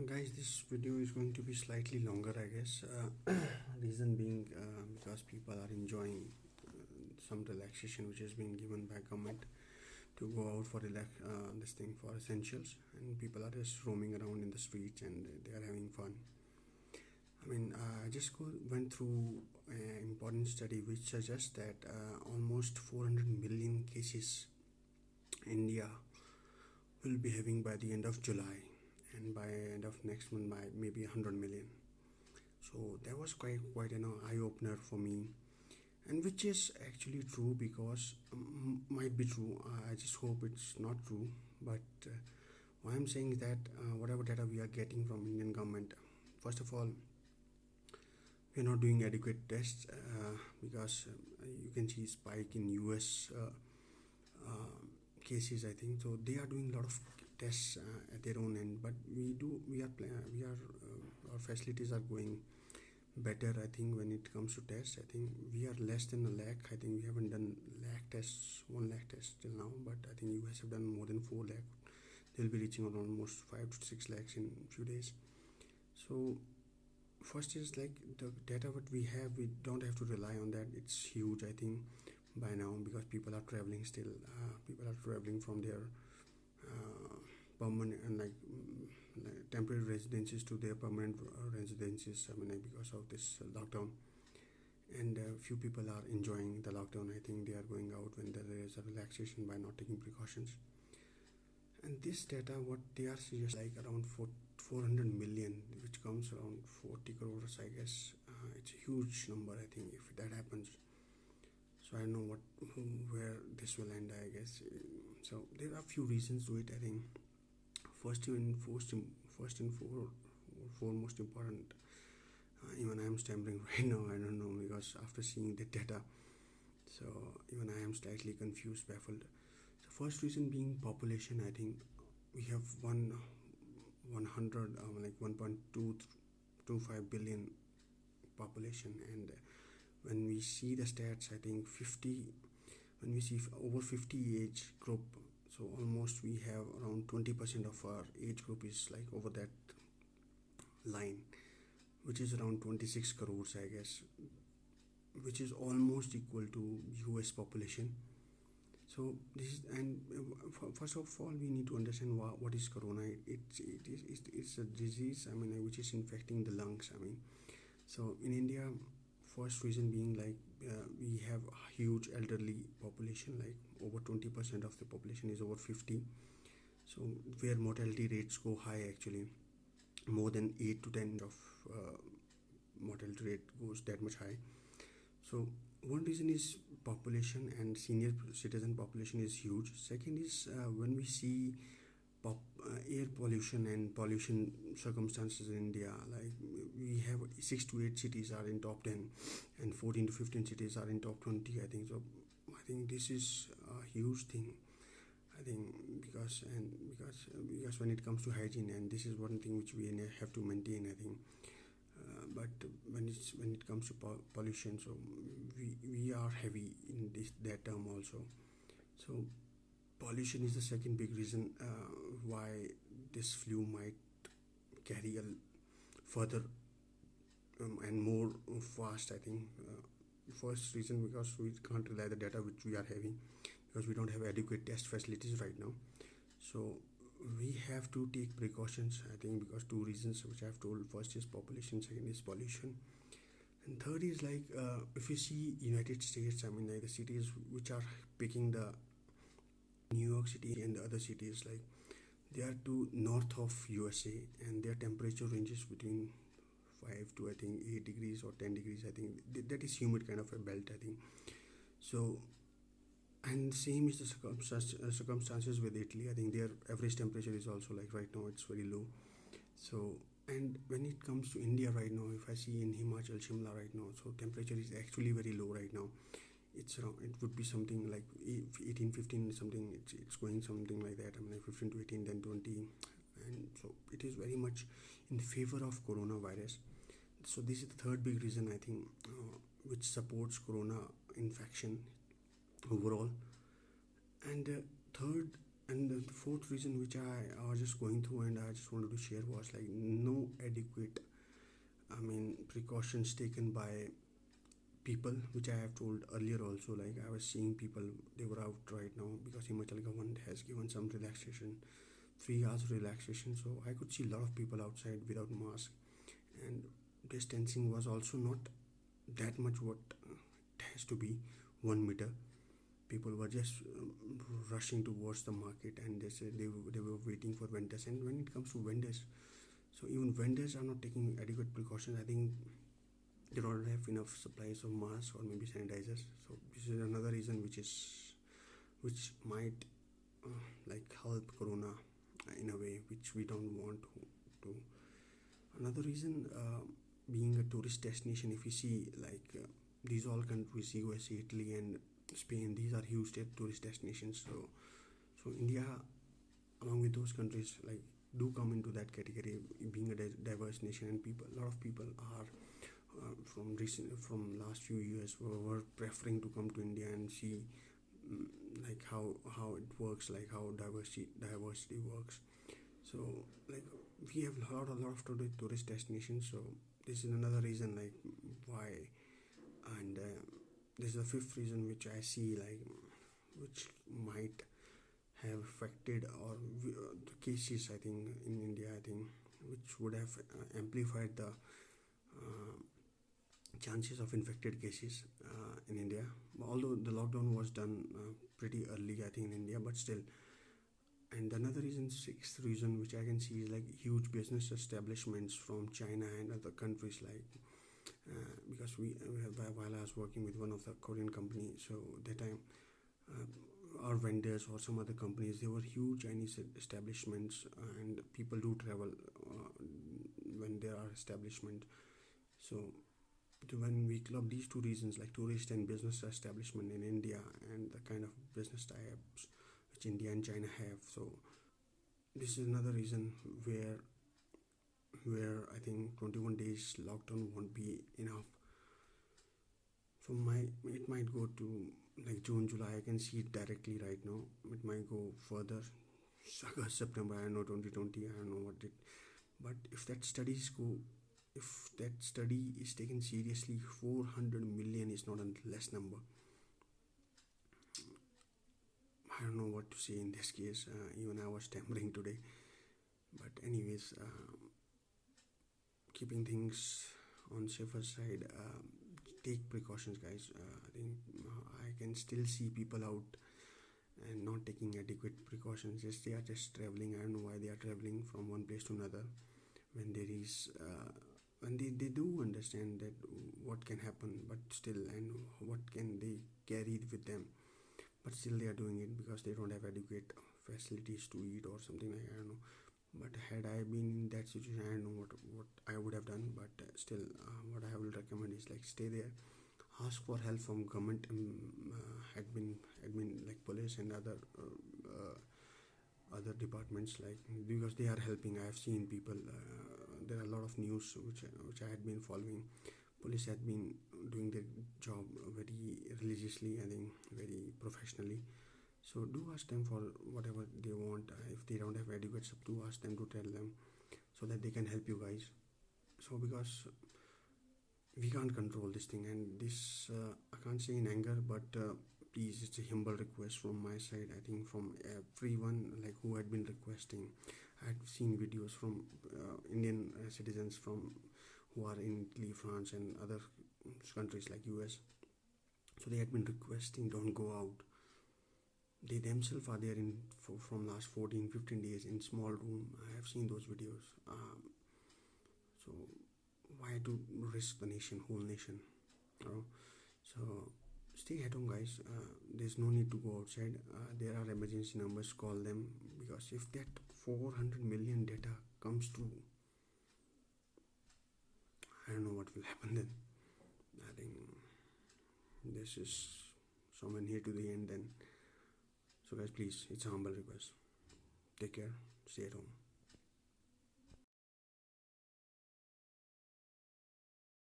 Guys, this video is going to be slightly longer, I guess. Reason being because people are enjoying some relaxation which is being given by government to go out for this thing for essentials, and people are just roaming around in the streets and they are having fun. I mean, I just went through an important study which suggests that almost 400 million cases India will be having by the end of July, and by end of next month by maybe 100 million. So that was quite eye opener for me, and which is actually true because might be true. I just hope it's not true. But what I'm saying is that whatever data we are getting from Indian government, first of all, we are not doing adequate tests because you can see spike in US cases, I think. So they are doing a lot of tests at their own end, but our facilities are going better, I think. When it comes to tests, I think we are less than a lakh. I think we haven't done 1 lakh tests till now, but I think US have done more than 4 lakh. They'll be reaching on almost 5 to 6 lakhs in few days. So first is like the data what we have, we don't have to rely on that. It's huge, I think, by now, because people are traveling still. People are traveling from their permanent and temporary residences to their permanent residences. I mean, because of this lockdown, and few people are enjoying the lockdown. I think they are going out when there is a relaxation by not taking precautions. And this data, what they are suggesting, like around 400 million, which comes around 40 crores, I guess. It's a huge number, I think, if that happens. So I don't know where this will end, I guess. So there are a few reasons to it, I think. First and foremost important, even I am stammering right now, I don't know, because after seeing the data, so even I am slightly confused, baffled. The first reason being population. I think we have 1.225 billion population, and when we see the stats, I think when we see over 50 age group, so almost we have around 20% of our age group is like over that line, which is around 26 crores, I guess, which is almost equal to US population. So this is, and first of all, we need to understand what is corona. It's a disease, I mean, which is infecting the lungs. I mean, so in India, first reason being like we have a huge elderly population, like over 20% of the population is over 50. So where mortality rates go high, actually, more than 8 to 10 of mortality rate goes that much high. So one reason is population, and senior citizen population is huge. Second is when we see air pollution and pollution circumstances in India, like we have 6 to 8 cities are in top 10 and 14 to 15 cities are in top 20, I think. So I think this is a huge thing, I think, because when it comes to hygiene, and this is one thing which we have to maintain, I think. But when it comes to pollution, so we are heavy in that term also. So pollution is the second big reason why this flu might carry a further and more fast, I think. First reason, because we can't rely the data which we are having, because we don't have adequate test facilities right now. So we have to take precautions, I think, because two reasons which I have told. First is population, second is pollution, and third is like if you see United States, I mean, like the cities which are picking the New York City and the other cities, like they are to north of USA, and their temperature ranges between 5 to, I think, 8 degrees or 10 degrees, I think. That is humid kind of a belt, I think. So, and same is the circumstances with Italy. I think their average temperature is also, like, right now it's very low. So, and when it comes to India right now, if I see in Himachal, Shimla right now, so temperature is actually very low right now. It's around, it would be something like 18, 15 something. It's going something like that. I mean, like 15 to 18, then 20, and so it is very much in favor of coronavirus. So this is the third big reason, I think, which supports corona infection overall. And third And the fourth reason which I was just going through and I just wanted to share was like no adequate, I mean, precautions taken by people, which I have told earlier also. Like I was seeing people, they were out right now because Himachal government has given some relaxation, 3 hours relaxation. So I could see a lot of people outside without mask, and distancing was also not that much what it has to be, 1 meter. People were just rushing towards the market, and they said they were waiting for vendors. And when it comes to vendors, so even vendors are not taking adequate precautions. I think they don't have enough supplies of masks or maybe sanitizers. So this is another reason which might like help corona in a way which we don't want to. Another reason, being a tourist destination, if you see like these all countries, USA, Italy, and Spain, these are huge tourist destinations. So India, along with those countries, like do come into that category, being a diverse nation, and people, a lot of people are from last few years were preferring to come to India and see like how it works, like how diversity works. So like we have a lot of tourist destinations. So this is another reason like why. And this is the fifth reason which I see like which might have affected or the cases, I think, in India, I think, which would have amplified the chances of infected cases in India. Although the lockdown was done pretty early, I think, in India, but still. And another reason, sixth reason, which I can see is like huge business establishments from China and other countries, like because while I was working with one of the Korean companies, so that time our vendors or some other companies, they were huge Chinese establishments, and people do travel when there are establishments. So when we club these two reasons, like tourist and business establishment in India and the kind of business tie-ups which India and China have, so this is another reason where I think 21 days lockdown won't be enough. So it might go to like June, July. I can see it directly right now. It might go further, August, September. I don't know, 2020. I don't know what it. But if that study is taken seriously, 400 million is not a less number. I don't know what to say in this case. Even I was stammering today. But anyways, keeping things on safer side, take precautions, guys. I think I can still see people out and not taking adequate precautions. Just they are just traveling. I don't know why they are traveling from one place to another when there is and they do understand that what can happen, but still, and what can they carry with them, but still they are doing it because they don't have adequate facilities to eat or something like, I don't know. But had I been in that situation, I don't know what I would have done. But still, what I will recommend is like stay there, ask for help from government, admin like police and other departments, like because they are helping. I have seen people. There are a lot of news which I had been following. Police had been doing their job very religiously, I think, very professionally. So do ask them for whatever they want. If they don't have adequate stuff, do ask them to tell them so that they can help you guys. So because we can't control this thing, and this I can't say in anger, but please, it's a humble request from my side. I think from everyone like who had been requesting. I had seen videos from Indian citizens from who are in Italy, France, and other countries like US. So they had been requesting, don't go out. They themselves are there from last 14-15 days in small room. I have seen those videos. So why to risk the whole nation? So stay at home, guys. There's no need to go outside. There are emergency numbers. Call them, because if that 400 million data comes true, I don't know what will happen then. I think this is someone here to the end then. So guys, please, it's a humble request. Take care. Stay at home.